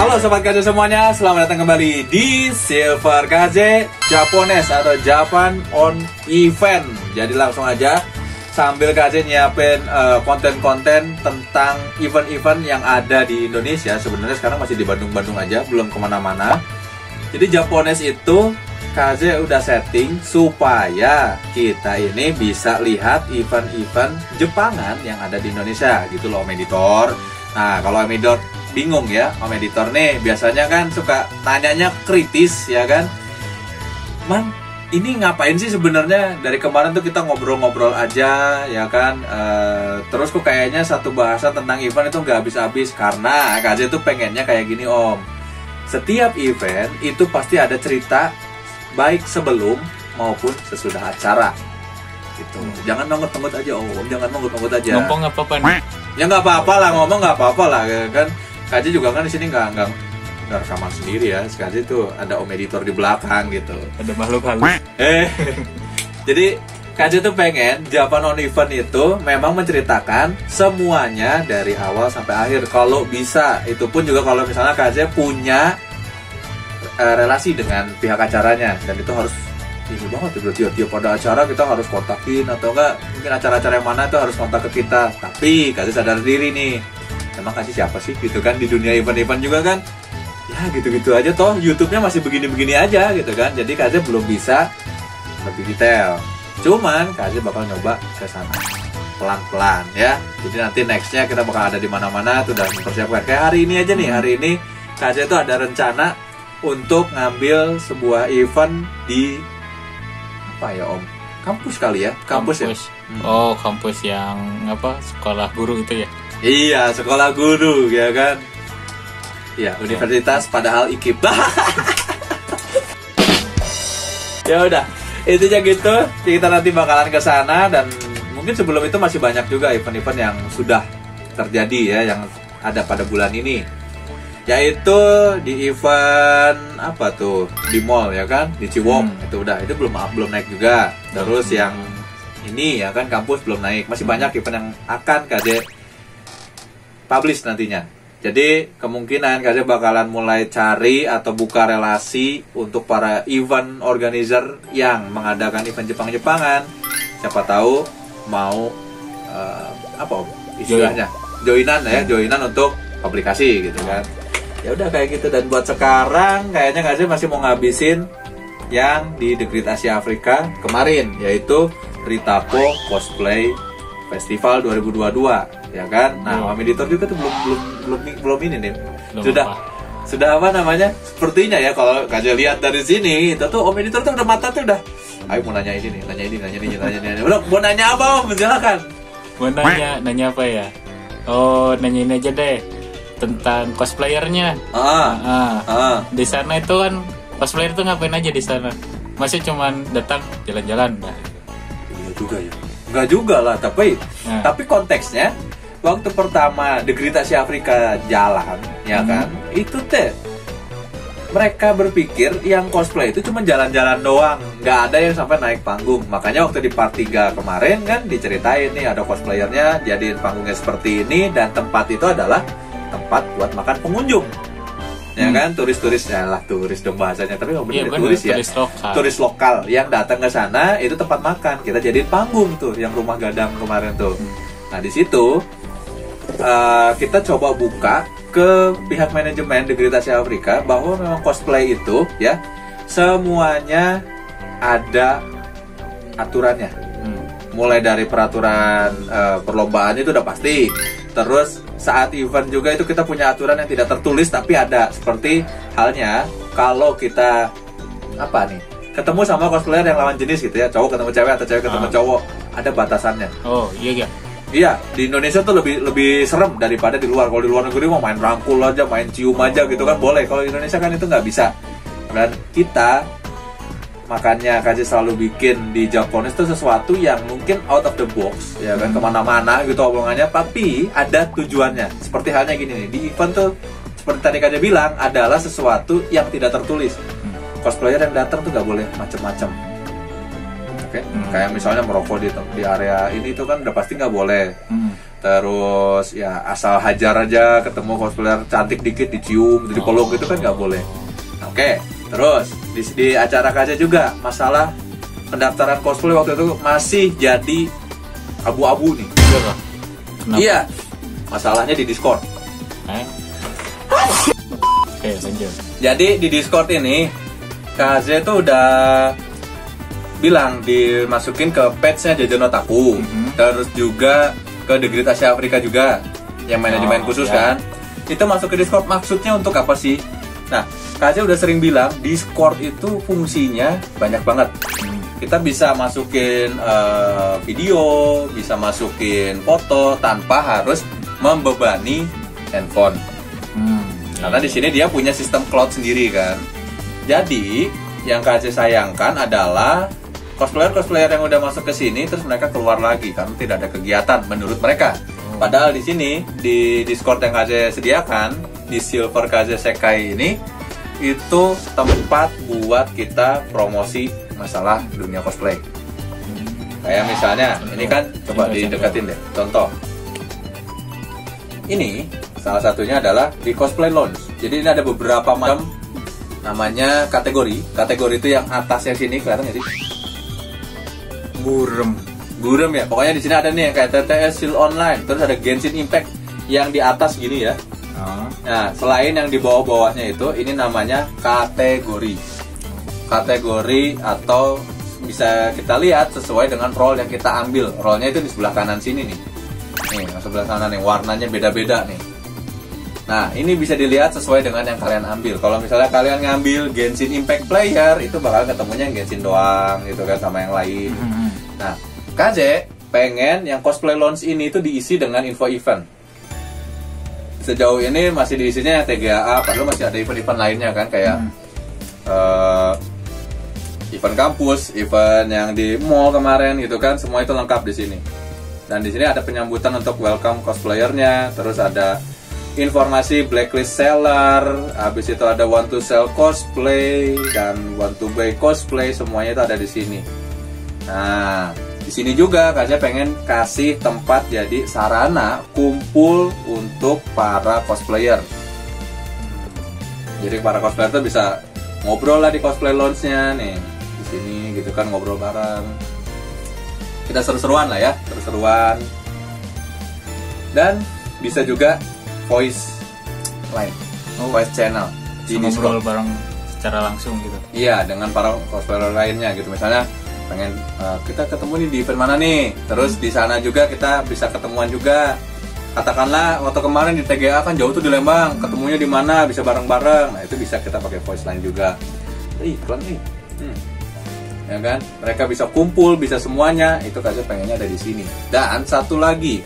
Halo Sobat KJ semuanya, selamat datang kembali di Silver KJ Japones atau Japan on Event. Jadi langsung aja sambil KJ nyiapin konten-konten tentang event-event yang ada di Indonesia. Sebenarnya sekarang masih di Bandung-Bandung aja, belum kemana-mana. Jadi Japones itu KJ udah setting supaya kita ini bisa lihat event-event Jepangan yang ada di Indonesia gitu loh, Om Editor. Nah, kalau Om Editor bingung ya, Om Editor nih biasanya kan suka tanyanya kritis ya kan, Man, ini ngapain sih sebenarnya? Dari kemarin tuh kita ngobrol-ngobrol aja ya kan, terus kok kayaknya satu bahasa tentang event itu nggak habis-habis. Karena KJ tuh pengennya kayak gini Om, setiap event itu pasti ada cerita baik sebelum maupun sesudah acara gitu. Jangan nonggot-nonggot aja Om, jangan nonggot-nonggot aja. Ngomong apa-apa nih? Ya nggak apa-apa lah, ngomong nggak apa-apa lah kan. KJ juga kan di sini nggak rekaman sendiri ya. KJ itu ada Om Editor di belakang gitu. Ada makhluk halus. Jadi KJ tuh pengen Japan on Event itu memang menceritakan semuanya dari awal sampai akhir kalau bisa. Itu pun juga kalau misalnya KJ punya relasi dengan pihak acaranya, dan itu harus ini banget ya, berarti tiap pada acara kita harus kontakin, atau enggak mungkin acara-acara yang mana itu harus kontak ke kita. Tapi KJ sadar diri nih, emang KJ siapa sih gitu kan di dunia event-event juga kan, ya gitu-gitu aja toh, YouTube-nya masih begini-begini aja gitu kan. Jadi KJ belum bisa lebih detail, cuman KJ bakal nyoba ke sana pelan-pelan ya. Jadi nanti nextnya kita bakal ada di mana-mana tuh, udah mempersiapkan. Kayak hari ini aja nih, hari ini KJ tuh ada rencana untuk ngambil sebuah event di apa ya Om? Kampus kali ya? Kampus. Ya? Oh, kampus yang apa? Sekolah guru itu ya? Iya, sekolah guru ya kan? Iya, universitas padahal IKIP. Ya udah, intinya gitu. Kita nanti bakalan ke sana, dan mungkin sebelum itu masih banyak juga event-event yang sudah terjadi ya, yang ada pada bulan ini. Yaitu di event apa tuh, di mall ya kan, di Ciwok. Itu udah, itu belum naik juga. Terus yang ini ya kan, kampus belum naik. Masih banyak event yang akan KJ publish nantinya. Jadi kemungkinan KJ bakalan mulai cari atau buka relasi untuk para event organizer yang mengadakan event Jepang-Jepangan. Siapa tahu mau apa Om istilahnya, joinan untuk publikasi gitu kan. Ya udah kayak gitu. Dan buat sekarang kayaknya KJ masih mau ngabisin yang di The Great Asia Africa kemarin, yaitu Ritapo Cosplay Festival 2022 ya kan. Nah, Om Editor juga tuh belum ini nih. Sudah apa namanya? Sepertinya ya kalau KJ lihat dari sini, itu tuh Om Editor tuh udah mata tuh udah. Ayo mau nanya ini. Udah, mau nanya apa Om? Silakan. Mau nanya apa ya? Oh, nanya ini aja deh. Tentang cosplayernya. Di sana itu kan cosplayer itu ngapain aja di sana? Masih cuman datang jalan-jalan? Nah. Iya juga ya. Enggak juga lah, tapi konteksnya waktu pertama The Great Asia Africa jalan, ya kan? Itu mereka berpikir yang cosplay itu cuma jalan-jalan doang, nggak ada yang sampai naik panggung. Makanya waktu di part 3 kemarin kan diceritain nih, ada cosplayernya jadiin panggungnya seperti ini, dan tempat itu adalah tempat buat makan pengunjung, ya kan, turis-turis ya lah, turis dong bahasanya, tapi nggak bener, turis ya, turis lokal yang datang ke sana, itu tempat makan, kita jadiin panggung tuh, yang rumah gadang kemarin tuh. Nah di situ kita coba buka ke pihak manajemen The Great Asia Africa bahwa memang cosplay itu ya semuanya ada aturannya, mulai dari peraturan perlombaan itu udah pasti. Terus saat event juga itu kita punya aturan yang tidak tertulis tapi ada. Seperti halnya kalau kita ketemu sama cosplayer yang lawan jenis gitu ya, cowok ketemu cewek atau cewek ketemu cowok, ada batasannya. Oh iya. Iya, di Indonesia tuh lebih serem daripada di luar. Kalau di luar negeri mau main rangkul aja, main cium aja gitu kan boleh. Kalau di Indonesia kan itu nggak bisa. Dan kita makanya KJ selalu bikin di Japones itu sesuatu yang mungkin out of the box ya kan, kemana-mana gitu omongannya, tapi ada tujuannya. Seperti halnya gini nih, di event tuh seperti tadi KJ bilang, adalah sesuatu yang tidak tertulis. Cosplayer yang datang tuh nggak boleh macem-macem. Kayak misalnya merokok di area ini itu kan udah pasti nggak boleh. Terus ya asal hajar aja ketemu cosplayer cantik dikit dicium, dipeluk gitu kan nggak boleh. Oke, terus di acara KJ juga masalah pendaftaran cosplay waktu itu masih jadi abu-abu nih. Iya, masalahnya di Discord. Oke, lanjut. Jadi di Discord ini KZ tuh udah bilang dimasukin ke page-nya Jajan Otaku, terus juga ke The Great Asia Afrika juga yang manajemen khusus kan. Itu masuk ke Discord maksudnya untuk apa sih? Nah, KZ udah sering bilang Discord itu fungsinya banyak banget. Kita bisa masukin video, bisa masukin foto tanpa harus membebani handphone. Karena di sini dia punya sistem cloud sendiri kan. Jadi yang KC sayangkan adalah cosplayer yang udah masuk ke sini terus mereka keluar lagi karena tidak ada kegiatan menurut mereka. Padahal di sini di Discord yang KC sediakan di Silver KC Sekai ini itu tempat buat kita promosi masalah dunia cosplay. Kayak misalnya ini kan coba dideketin deh. Contoh. Ini salah satunya adalah di Cosplay Lounge. Jadi ini ada beberapa macam namanya kategori. Kategori itu yang atasnya sini kelihatan nggak sih? Burem ya. Pokoknya di sini ada nih yang kayak TTS Seal Online, terus ada Genshin Impact yang di atas gini ya. Nah, selain yang di bawah-bawahnya itu, ini namanya kategori. Kategori atau bisa kita lihat sesuai dengan role yang kita ambil. Role-nya itu di sebelah kanan sini nih. Nih, sebelah kanan nih, warnanya beda-beda nih. Nah, ini bisa dilihat sesuai dengan yang kalian ambil. Kalau misalnya kalian ngambil Genshin Impact Player, itu bakal ketemunya yang Genshin doang gitu kan sama yang lain. Nah, KJ pengen yang Cosplay Lounge ini itu diisi dengan info event. Sejauh ini masih diisinya yang TGA, padahal masih ada event-event lainnya kan kayak event kampus, event yang di mall kemarin gitu kan, semua itu lengkap di sini. Dan di sini ada penyambutan untuk welcome cosplayernya, terus ada informasi blacklist seller, habis itu ada want to sell cosplay dan want to buy cosplay, semuanya itu ada di sini. Nah, di sini juga Kaja pengen kasih tempat jadi sarana kumpul untuk para cosplayer. Jadi para cosplayer tuh bisa ngobrol lah di Cosplay Lounge-nya nih. Di sini gitu kan ngobrol bareng. Kita seru-seruan lah ya, seru-seruan. Dan bisa juga voice line, voice channel di ngobrol bareng secara langsung gitu. Iya, dengan para cosplayer lainnya gitu. Misalnya pengen kita ketemu nih di event mana nih, terus di sana juga kita bisa ketemuan juga. Katakanlah waktu kemarin di TGA kan jauh tuh di Lembang, ketemunya di mana bisa bareng-bareng. Nah itu bisa kita pakai voice line juga. Iklan nih, ya kan? Mereka bisa kumpul, bisa semuanya. Itu Kaja pengennya ada di sini. Dan satu lagi,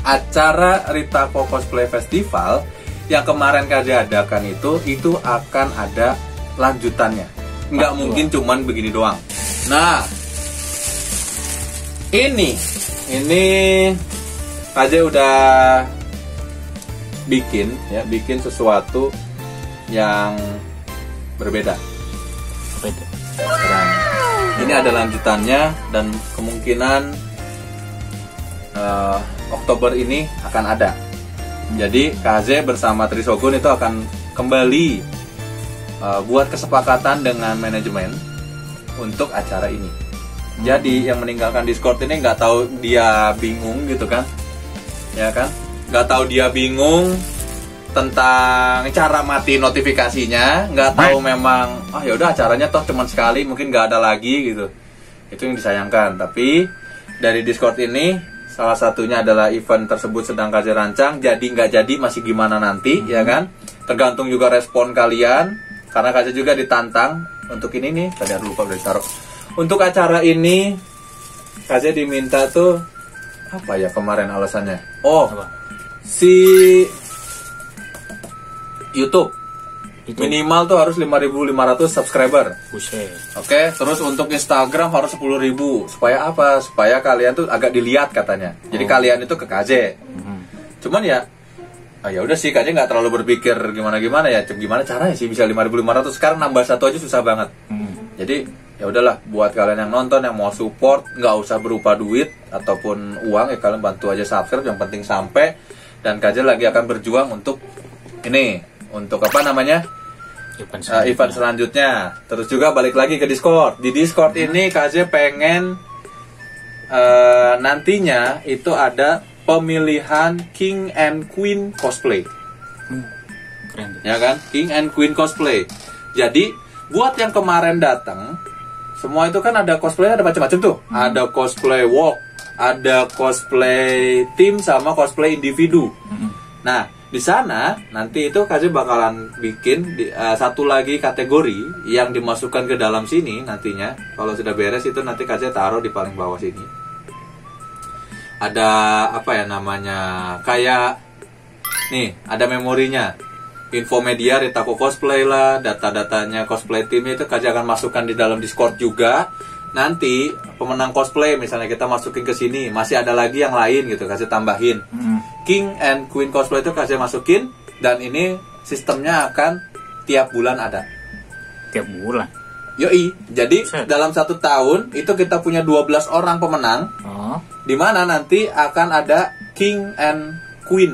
acara Ritako Cosplay Festival yang kemarin Kaja adakan itu akan ada lanjutannya. Nggak mungkin cuman begini doang. Nah, ini Kaja udah bikin sesuatu yang berbeda. Dan ini ada lanjutannya dan kemungkinan Oktober ini akan ada. Jadi KZ bersama Trisogun itu akan kembali buat kesepakatan dengan manajemen untuk acara ini. Jadi yang meninggalkan Discord ini nggak tahu dia bingung gitu kan, ya kan? Nggak tahu dia bingung tentang cara mati notifikasinya, nggak tahu memang ya udah acaranya toh cuma sekali, mungkin nggak ada lagi gitu. Itu yang disayangkan. Tapi dari Discord ini salah satunya adalah event tersebut sedang KJ rancang, jadi nggak jadi masih gimana nanti, ya kan? Tergantung juga respon kalian, karena KJ juga ditantang untuk ini nih. Tadi aku lupa udah ditaruh. Untuk acara ini KJ diminta tuh apa ya kemarin alasannya? Si YouTube minimal tuh harus 5.500 subscriber. Oke, terus untuk Instagram harus 10.000. Supaya apa? Supaya kalian tuh agak dilihat katanya. Jadi kalian itu ke KJ. Cuman ya udah sih, KJ nggak terlalu berpikir gimana ya. Gimana caranya sih bisa 5.500? Sekarang nambah satu aja susah banget. Jadi ya udahlah, buat kalian yang nonton yang mau support, nggak usah berupa duit ataupun uang ya, kalian bantu aja subscribe, yang penting sampai. Dan KJ lagi akan berjuang untuk ini, untuk apa namanya, event selanjutnya. Terus juga balik lagi ke Discord. Di Discord ini KJ pengen nantinya itu ada pemilihan King and Queen cosplay. Keren. Ya kan, King and Queen cosplay. Jadi buat yang kemarin datang, semua itu kan ada cosplay, ada macam-macam tuh. Ada cosplay walk, ada cosplay tim, sama cosplay individu. Nah, di sana nanti itu KJ bakalan bikin satu lagi kategori yang dimasukkan ke dalam sini nantinya. Kalau sudah beres itu nanti KJ taruh di paling bawah sini. Ada apa ya namanya? Kayak nih, ada memorinya. Info media Ritako Cosplay lah, data-datanya cosplay tim itu KJ akan masukkan di dalam Discord juga. Nanti pemenang cosplay misalnya kita masukin ke sini, masih ada lagi yang lain gitu, KJ tambahin. King and Queen cosplay itu KJ masukin, dan ini sistemnya akan tiap bulan ada. Tiap bulan? Yoi, jadi dalam 1 tahun itu kita punya 12 orang pemenang. Dimana nanti akan ada King and Queen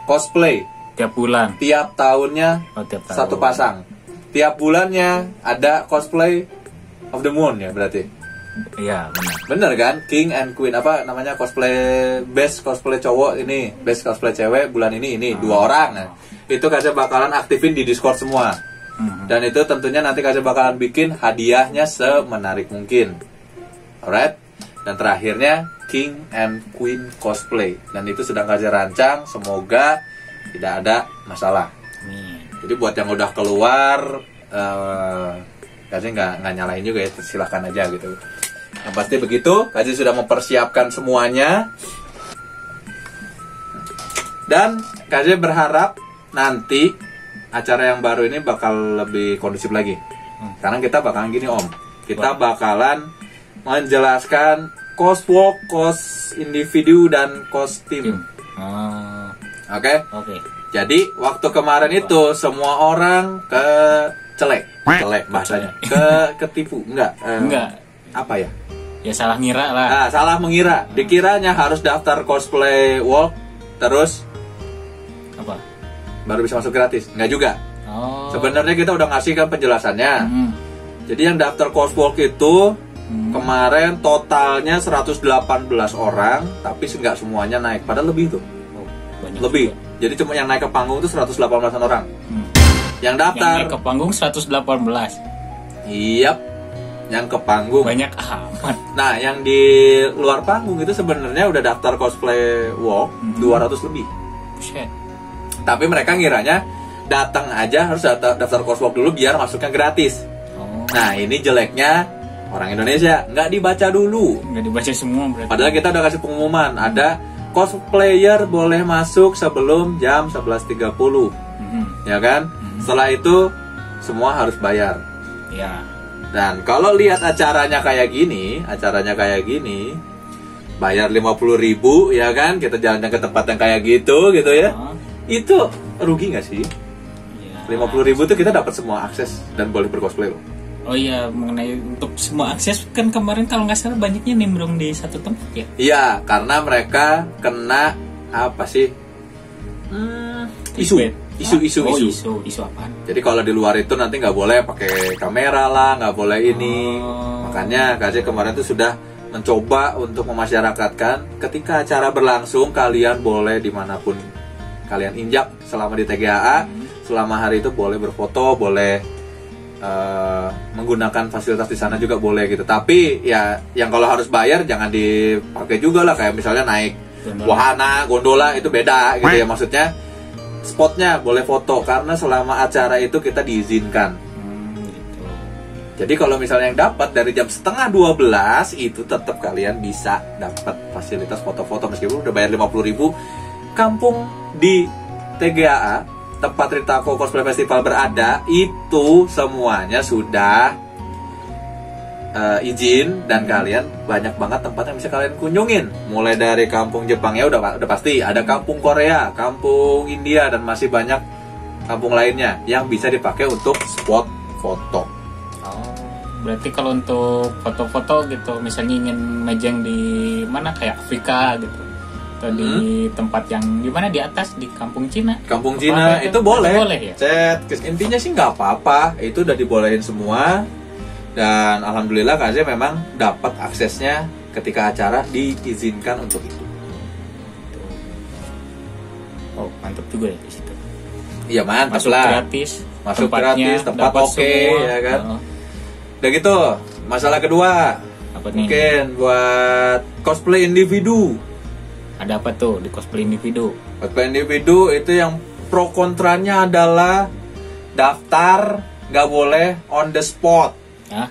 cosplay tiap bulan, tiap tahunnya. Tiap tahun. Satu pasang. Tiap bulannya ada cosplay of the moon ya berarti. Iya, benar. Bener kan? King and Queen apa namanya, cosplay best cosplay cowok ini, best cosplay cewek bulan ini 2 orang. Nah, itu KJ bakalan aktifin di Discord semua. Dan itu tentunya nanti KJ bakalan bikin hadiahnya semenarik mungkin. Alright? Dan terakhirnya King and Queen cosplay. Dan itu sedang KJ rancang, semoga tidak ada masalah. Jadi buat yang udah keluar, KJ nggak nyalain juga ya, silahkan aja gitu. Yang pasti begitu, KJ sudah mempersiapkan semuanya. Dan KJ berharap nanti acara yang baru ini bakal lebih kondusif lagi. Karena kita bakalan gini Om, kita bakalan menjelaskan cost walk, cost individu, dan cost team. Oke. Jadi waktu kemarin itu semua orang celek bahasanya, ketipu, enggak? Apa ya? Ya salah ngira lah. Nah, salah mengira. Dikiranya harus daftar cosplay walk, terus apa? Baru bisa masuk gratis. Enggak juga. Sebenarnya kita udah ngasih kan penjelasannya. Jadi yang daftar cos walk itu kemarin totalnya 118 orang, tapi enggak semuanya naik. Padahal lebih tuh. Lebih. Juga. Jadi cuma yang naik ke panggung itu 118 orang. Yang daftar. Yang naik ke panggung 118. Iya. Yang ke panggung. Banyak amat. Nah, yang di luar panggung itu sebenarnya udah daftar cosplay walk 200 lebih. Buset. Tapi mereka ngiranya datang aja harus daftar cos walk dulu biar masuknya gratis. Nah, ini jeleknya orang Indonesia, nggak dibaca dulu. Nggak dibaca semua berarti. Padahal kita udah kasih pengumuman, ada cosplayer boleh masuk sebelum jam 11.30. Ya kan? Setelah itu semua harus bayar. Ya. Dan kalau lihat acaranya kayak gini, bayar 50.000 ya kan, kita jalan ke tempat yang kayak gitu ya. Itu rugi nggak sih? Ya. 50.000 tuh kita dapat semua akses dan boleh bercosplay loh. Oh iya, mengenai untuk semua akses kan kemarin kalau nggak salah banyaknya nimbrung di satu tempat ya? Iya, karena mereka kena apa sih? Isu apa? Jadi kalau di luar itu nanti nggak boleh pakai kamera lah, nggak boleh ini. Makanya KJ kemarin tuh sudah mencoba untuk memasyarakatkan ketika acara berlangsung kalian boleh dimanapun kalian injak selama di TGAA, selama hari itu boleh berfoto, boleh menggunakan fasilitas di sana juga boleh gitu. Tapi ya yang kalau harus bayar jangan dipakai juga lah, kayak misalnya naik wahana, gondola itu beda gitu ya. Maksudnya spotnya boleh foto karena selama acara itu kita diizinkan. Gitu. Jadi kalau misalnya yang dapat dari jam 11:30 itu tetap kalian bisa dapat fasilitas foto-foto meskipun udah bayar 50.000. Kampung di TGAA tempat Ritako Cosplay Festival berada itu semuanya sudah izin, dan kalian banyak banget tempat yang bisa kalian kunjungin. Mulai dari kampung Jepang ya udah pasti, ada kampung Korea, kampung India, dan masih banyak kampung lainnya yang bisa dipakai untuk spot foto. Berarti kalau untuk foto-foto gitu, misalnya ingin mejeng di mana kayak Afrika gitu, atau di tempat yang di mana di atas di Kampung Cina. Kampung Cina itu boleh. Boleh ya. Chat, intinya sih nggak apa-apa, itu udah dibolehin semua. Dan alhamdulillah KJ memang dapat aksesnya ketika acara diizinkan untuk itu. Oh, mantap juga ya di situ. Iya, mantap Masuk lah. gratis. Masuk Tempatnya gratis, tempat dapat oke, semua. ya kan. Udah gitu, masalah kedua. Apa nih? Mungkin buat cosplay individu. Ada apa tuh di cosplay individu? Cosplay individu itu yang pro kontranya adalah daftar nggak boleh on the spot. Hah?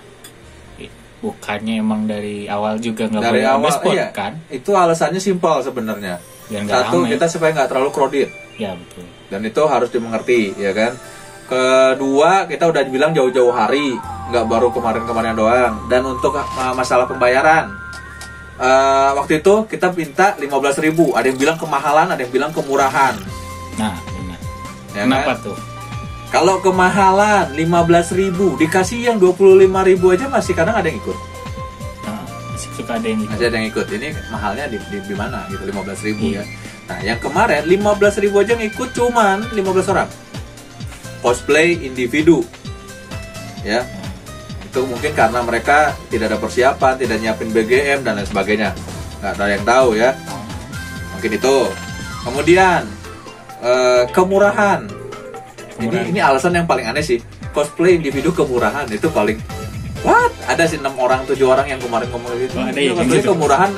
Bukannya emang dari awal juga nggak Dari boleh on the awal spot, iya. kan? Itu alasannya simpel sebenarnya. Biar nggak Satu, ramai. kita supaya nggak terlalu crowded. Ya betul. Dan itu harus dimengerti, ya kan. Kedua, kita udah bilang jauh-jauh hari, nggak baru kemarin-kemarin doang. Dan untuk masalah pembayaran, waktu itu kita minta 15.000. Ada yang bilang kemahalan, ada yang bilang kemurahan. Nah, benar. Ya Kenapa kan? tuh? Kalau kemahalan 15.000 dikasih yang 25.000 aja masih kadang ada yang ikut. Nah, suka ada yang gitu. Masih ada yang ikut. Ini mahalnya di mana gitu 15.000 ya. Nah, yang kemarin 15.000 aja yang ikut cuman 15 orang. Cosplay individu. Ya. Itu mungkin karena mereka tidak ada persiapan, tidak nyiapin BGM dan lain sebagainya. Nggak ada yang tahu ya. Mungkin itu. Kemudian kemurahan. Ini alasan yang paling aneh sih. Cosplay individu kemurahan itu paling what? Ada sih 6 orang 7 orang yang kemarin ngomong gitu. Oh, ada yang cosplay gitu. kemurahan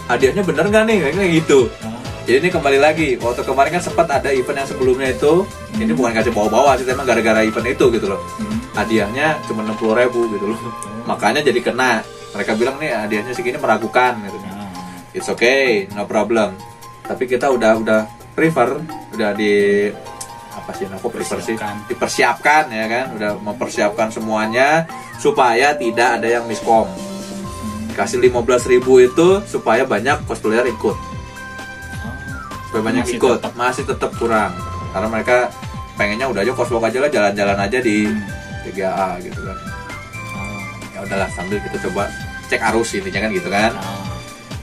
hadiahnya bener nggak nih? Kayak gitu. Jadi ini kembali lagi. Waktu kemarin kan sempat ada event yang sebelumnya itu. Ini bukan kasih bawa-bawa sih, emang gara-gara event itu gitu loh. Hadiahnya cuma 60.000 gitu loh. Makanya jadi kena. Mereka bilang nih hadiahnya segini meragukan gitu. It's okay, no problem. Tapi kita udah prefer, udah di apa sih? Aku prefer sih dipersiapkan ya kan, udah mempersiapkan semuanya supaya tidak ada yang miskom. Kasih 15.000 itu supaya banyak cosplayer ikut. Supaya banyak Masih ikut, tetap. masih tetap kurang. Karena mereka pengennya udah aja cosplay aja lah, jalan-jalan aja di 3A gitu kan. Ya udahlah, sambil kita coba cek arus intinya kan gitu kan.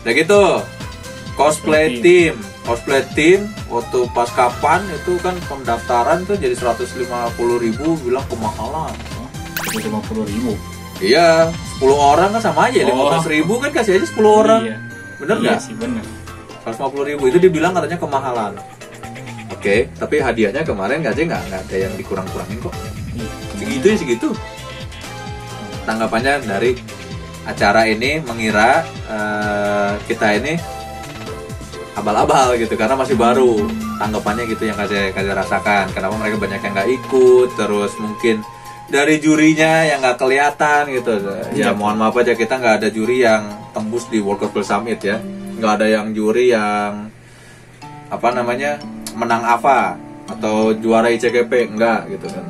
Udah gitu, cosplay team waktu pas kapan itu kan pendaftaran tuh jadi 150.000 bilang kemahalan. 150.000. Iya, 10 orang kan sama aja, 15.000 kan kasih aja 10 orang. Iya. Bener nggak? Iya sih bener. 150.000 itu dibilang katanya kemahalan. Oke, tapi hadiahnya kemarin nggak ada yang dikurang-kurangin kok. Segitu. Tanggapannya dari acara ini mengira kita ini abal-abal gitu karena masih baru. Tanggapannya gitu yang KJ rasakan. Kenapa mereka banyak yang nggak ikut, terus mungkin dari jurinya yang nggak kelihatan gitu. Ya mohon maaf aja, kita nggak ada juri yang tembus di World Cosplay Summit ya. Nggak ada yang juri yang menang AVA atau juara ICGP, enggak gitu kan.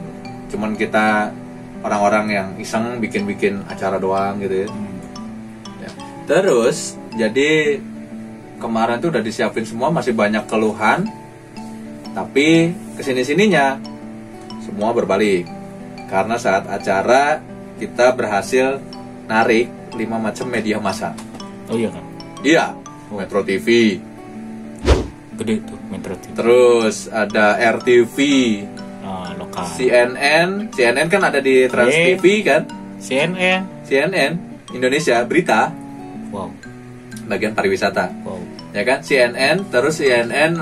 Cuman kita orang-orang yang iseng bikin acara doang gitu ya. Terus jadi kemarin tuh udah disiapin semua, masih banyak keluhan, tapi kesini-sininya semua berbalik karena saat acara kita berhasil narik 5 macam media massa. Oh iya kan? Iya, Metro TV, gede tuh Metro TV. terus ada RTV, Lokal. CNN kan ada di Trans TV kan, CNN Indonesia berita, wow, bagian pariwisata. wow. Ya kan, CNN, terus CNN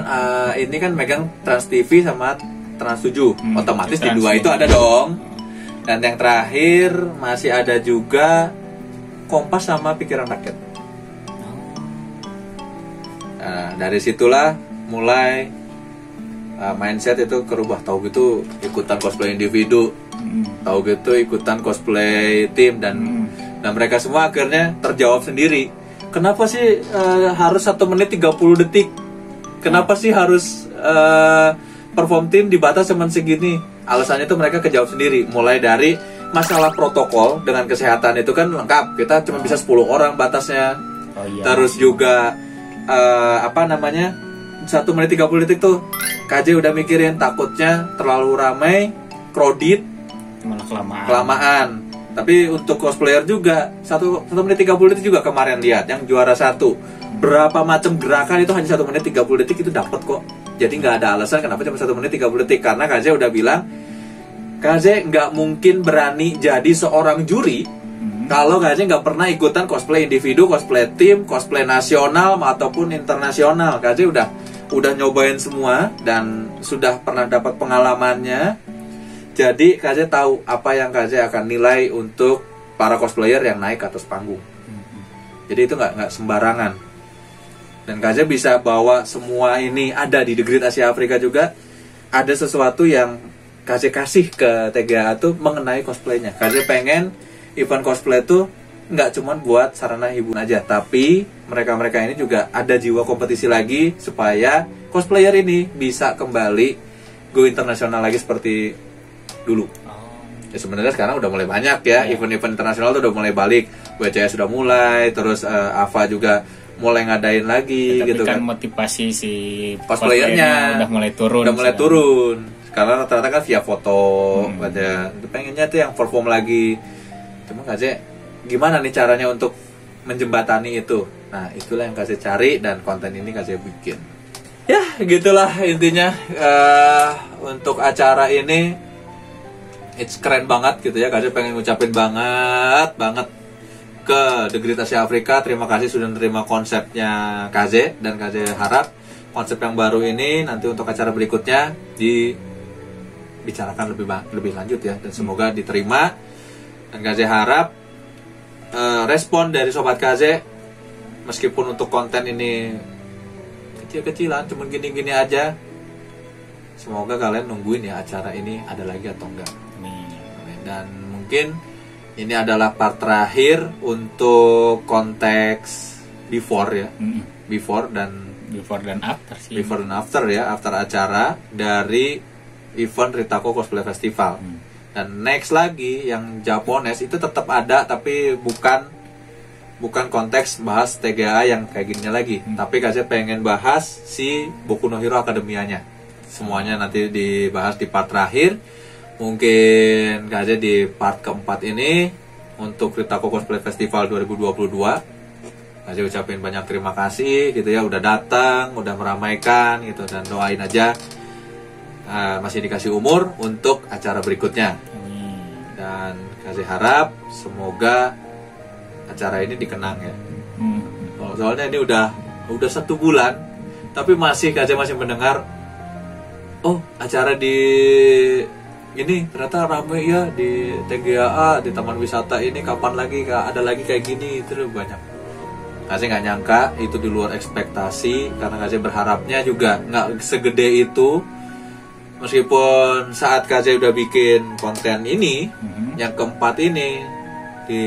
ini kan megang Trans TV sama Trans 7. Otomatis di Trans dua itu ada dong. Dan yang terakhir masih ada juga Kompas sama Pikiran Rakyat. Nah, dari situlah mulai mindset itu kerubah. Tahu gitu ikutan cosplay individu, tahu gitu ikutan cosplay tim, dan mereka semua akhirnya terjawab sendiri. Kenapa sih harus 1 menit 30 detik? Kenapa sih harus perform tim dibatas cuma segini? Alasannya itu mereka kejawab sendiri. Mulai dari masalah protokol dengan kesehatan itu kan lengkap. Kita cuma bisa 10 orang batasnya. Oh, iya. Terus juga 1 menit 30 detik tuh KJ udah mikirin takutnya terlalu ramai, crowded, Malah kelamaan. Tapi untuk cosplayer juga 1 menit 30 detik juga kemarin lihat yang juara 1. Berapa macam gerakan itu hanya 1 menit 30 detik itu dapat kok. Jadi nggak ada alasan kenapa cuma 1 menit 30 detik. Karena KZ udah bilang KZ nggak mungkin berani jadi seorang juri kalau KZ nggak pernah ikutan cosplay individu, cosplay tim, cosplay nasional ataupun internasional. KZ udah nyobain semua dan sudah pernah dapat pengalamannya. Jadi KZ tahu apa yang KZ akan nilai untuk para cosplayer yang naik ke atas panggung. Jadi itu nggak sembarangan. Dan KZ bisa bawa semua ini ada di The Great Asia Afrika juga. Ada sesuatu yang KZ kasih ke TGA tuh mengenai cosplaynya. KZ pengen event cosplay tuh nggak cuma buat sarana hiburan aja, tapi mereka-mereka ini juga ada jiwa kompetisi lagi supaya cosplayer ini bisa kembali go internasional lagi seperti dulu. Ya sebenarnya sekarang udah mulai banyak ya, event-event internasional tuh udah mulai balik. WCS sudah mulai, terus AVA juga mulai ngadain lagi ya, gitu kan. Kan Motivasi si cosplayernya udah mulai turun. Karena rata-rata kan via foto aja. Pengennya tuh yang perform lagi. Cuma KZ gimana nih caranya untuk menjembatani itu? Nah, itulah yang KZ cari dan konten ini KZ bikin. Ya, gitulah intinya untuk acara ini. It's keren banget gitu ya. KZ pengen ngucapin banget ke The Great Asia Afrika. Terima kasih sudah menerima konsepnya KZ. Dan KZ harap konsep yang baru ini nanti untuk acara berikutnya dibicarakan lebih lanjut ya. Dan semoga diterima. Dan KZ harap respon dari Sobat KZ, meskipun untuk konten ini kecil-kecilan, cuma gini-gini aja, semoga kalian nungguin ya acara ini ada lagi atau enggak. Dan mungkin ini adalah part terakhir untuk konteks before ya, before dan after sih. Before dan after ya, after acara dari event Ritako Cosplay Festival. Dan next lagi yang Japones itu tetap ada, tapi bukan konteks bahas TGA yang kayak gini lagi. Tapi KZ pengen bahas si Boku no Hero Academia-nya. Semuanya nanti dibahas di part terakhir. Mungkin KZ di part keempat ini untuk Ritako Cosplay Festival 2022. KZ ucapin banyak terima kasih gitu ya, udah datang, udah meramaikan gitu, dan doain aja masih dikasih umur untuk acara berikutnya. Dan KZ harap semoga acara ini dikenang ya. Soalnya ini udah 1 bulan, tapi KZ masih mendengar, oh acara di ini ternyata ramai ya di TGA, di Taman Wisata ini, kapan lagi ada lagi kayak gini, itu banyak. KZ nggak nyangka itu di luar ekspektasi, karena KZ berharapnya juga nggak segede itu. Meskipun saat KZ udah bikin konten ini, yang keempat ini di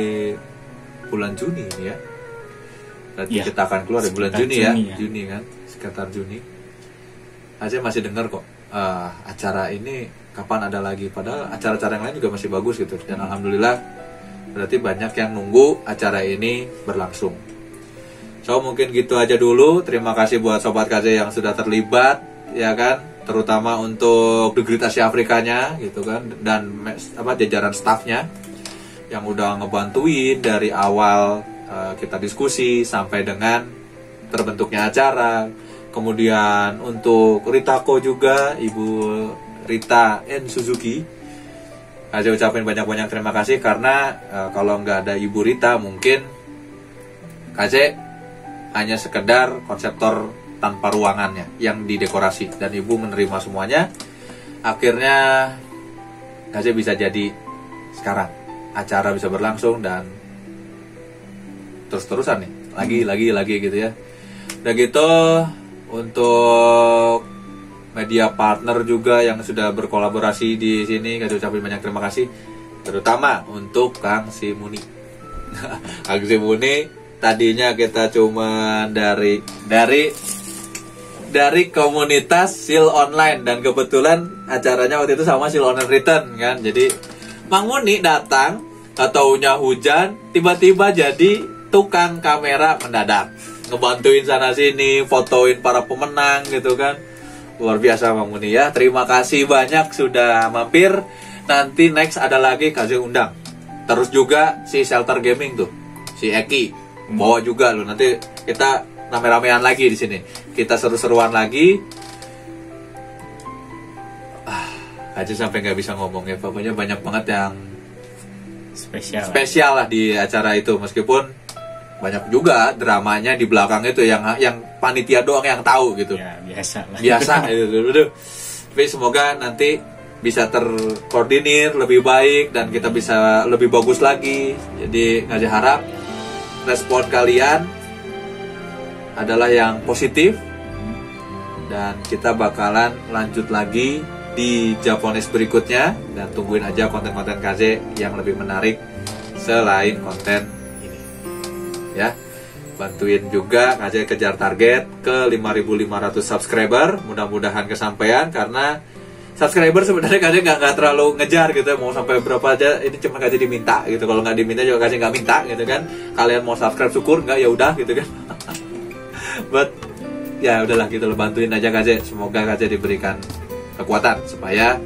bulan Juni ya, berarti kita akan keluar di bulan Juni ya, Juni kan, sekitar Juni. KZ masih dengar kok acara ini kapan ada lagi, padahal acara-acara yang lain juga masih bagus gitu. Dan alhamdulillah berarti banyak yang nunggu acara ini berlangsung. So mungkin gitu aja dulu. Terima kasih buat Sobat KZ yang sudah terlibat ya kan, terutama untuk The Great Asia Afrikanya gitu kan, dan jajaran staffnya yang udah ngebantuin dari awal kita diskusi sampai dengan terbentuknya acara. Kemudian untuk Ritako juga, Ibu Rita N. Suzuki, KZ ucapin banyak-banyak terima kasih, karena kalau nggak ada Ibu Rita mungkin KZ hanya sekedar konseptor tanpa ruangannya yang didekorasi, dan Ibu menerima semuanya. Akhirnya KZ bisa jadi sekarang, acara bisa berlangsung dan terus-terusan nih, lagi gitu ya. Udah gitu untuk media partner juga yang sudah berkolaborasi di sini, KZ ucapin banyak terima kasih, terutama untuk Kang Simuni. Kang Simuni tadinya kita cuma dari komunitas Seal Online, dan kebetulan acaranya waktu itu sama Seal Online Return kan. Jadi Mang Muni datang, taunya hujan, tiba-tiba jadi tukang kamera mendadak, ngebantuin sana sini, fotoin para pemenang gitu kan. Luar biasa Mang Muni ya. Terima kasih banyak sudah mampir. Nanti next ada lagi KZ undang Terus juga si Shelter Gaming tuh, si Eki bawa juga lu. Nanti kita rame-ramean lagi di sini. Kita seru-seruan lagi. Aja sampai nggak bisa ngomong ya. Pokoknya banyak banget yang spesial lah di acara itu. Meskipun banyak juga dramanya di belakang itu yang panitia doang yang tahu gitu. Ya, biasa lah. Biasa gitu. Tapi semoga nanti bisa terkoordinir lebih baik dan kita bisa lebih bagus lagi. Jadi ngasih harap respon kalian adalah yang positif dan kita bakalan lanjut lagi di Japones berikutnya, dan tungguin aja konten-konten KZ yang lebih menarik selain konten ini ya. Bantuin juga KZ kejar target ke 5.500 subscriber, mudah-mudahan kesampaian, karena subscriber sebenarnya KZ nggak terlalu ngejar gitu, mau sampai berapa aja ini cuma KZ diminta gitu. Kalau nggak diminta juga KZ nggak minta gitu kan. Kalian mau subscribe syukur, nggak ya udah gitu kan. But ya udahlah gitu loh, bantuin aja KZ. Semoga KZ diberikan kekuatan supaya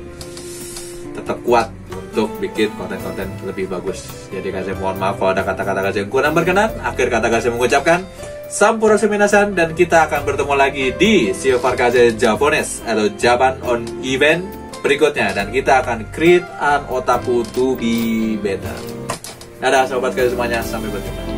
tetap kuat untuk bikin konten-konten lebih bagus. Jadi KZ mohon maaf kalau ada kata-kata KZ yang kurang berkenan. Akhir kata KZ mengucapkan Sampurasu minasan, dan kita akan bertemu lagi di Silver KZ Japones atau Japan on Event berikutnya, dan kita akan create an otaku to be better. Dadah sobat KZ semuanya, sampai berjumpa.